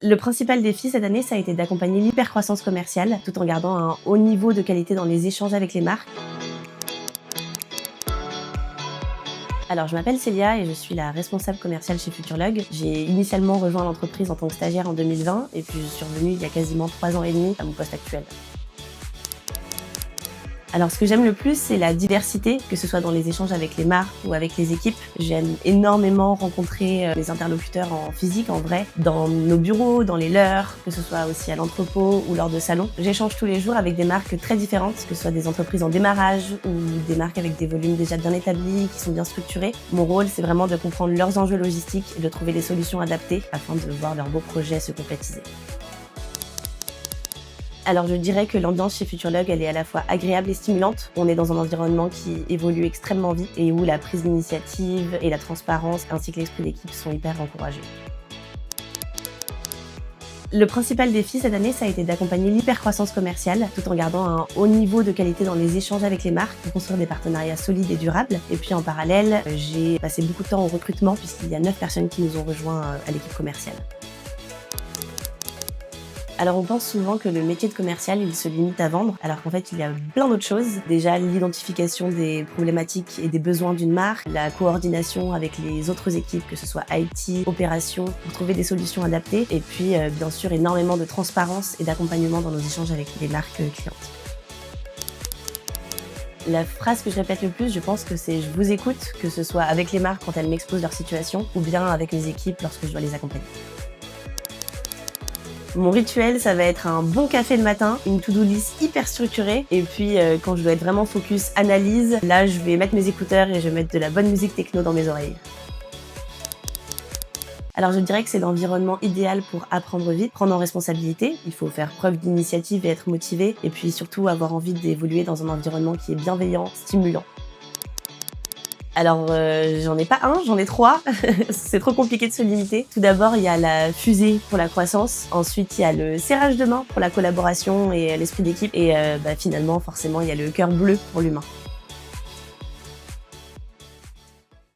Le principal défi cette année, ça a été d'accompagner l'hypercroissance commerciale, tout en gardant un haut niveau de qualité dans les échanges avec les marques. Alors, je m'appelle Célia et je suis la responsable commerciale chez Futurlog. J'ai initialement rejoint l'entreprise en tant que stagiaire en 2020 et puis je suis revenue il y a quasiment 3 ans et demi à mon poste actuel. Alors, ce que j'aime le plus, c'est la diversité, que ce soit dans les échanges avec les marques ou avec les équipes. J'aime énormément rencontrer les interlocuteurs en physique, en vrai, dans nos bureaux, dans les leurs, que ce soit aussi à l'entrepôt ou lors de salons. J'échange tous les jours avec des marques très différentes, que ce soit des entreprises en démarrage ou des marques avec des volumes déjà bien établis, qui sont bien structurés. Mon rôle, c'est vraiment de comprendre leurs enjeux logistiques et de trouver les solutions adaptées afin de voir leurs beaux projets se concrétiser. Alors je dirais que l'ambiance chez Futurlog, elle est à la fois agréable et stimulante. On est dans un environnement qui évolue extrêmement vite et où la prise d'initiative et la transparence ainsi que l'esprit d'équipe sont hyper encouragés. Le principal défi cette année, ça a été d'accompagner l'hypercroissance commerciale tout en gardant un haut niveau de qualité dans les échanges avec les marques pour construire des partenariats solides et durables. Et puis en parallèle, j'ai passé beaucoup de temps au recrutement puisqu'il y a 9 personnes qui nous ont rejoints à l'équipe commerciale. Alors on pense souvent que le métier de commercial, il se limite à vendre, alors qu'en fait il y a plein d'autres choses. Déjà l'identification des problématiques et des besoins d'une marque, la coordination avec les autres équipes, que ce soit IT, opération, pour trouver des solutions adaptées, et puis bien sûr énormément de transparence et d'accompagnement dans nos échanges avec les marques clientes. La phrase que je répète le plus, je pense que c'est « je vous écoute », que ce soit avec les marques quand elles m'exposent leur situation, ou bien avec mes équipes lorsque je dois les accompagner. Mon rituel, ça va être un bon café le matin, une to-do list hyper structurée, et puis quand je dois être vraiment focus analyse, là je vais mettre mes écouteurs et je vais mettre de la bonne musique techno dans mes oreilles. Alors je dirais que c'est l'environnement idéal pour apprendre vite, prendre en responsabilité. Il faut faire preuve d'initiative et être motivé, et puis surtout avoir envie d'évoluer dans un environnement qui est bienveillant, stimulant. Alors, j'en ai pas un, j'en ai 3. C'est trop compliqué de se limiter. Tout d'abord, il y a la fusée pour la croissance. Ensuite, il y a le serrage de main pour la collaboration et l'esprit d'équipe. Et finalement, forcément, il y a le cœur bleu pour l'humain.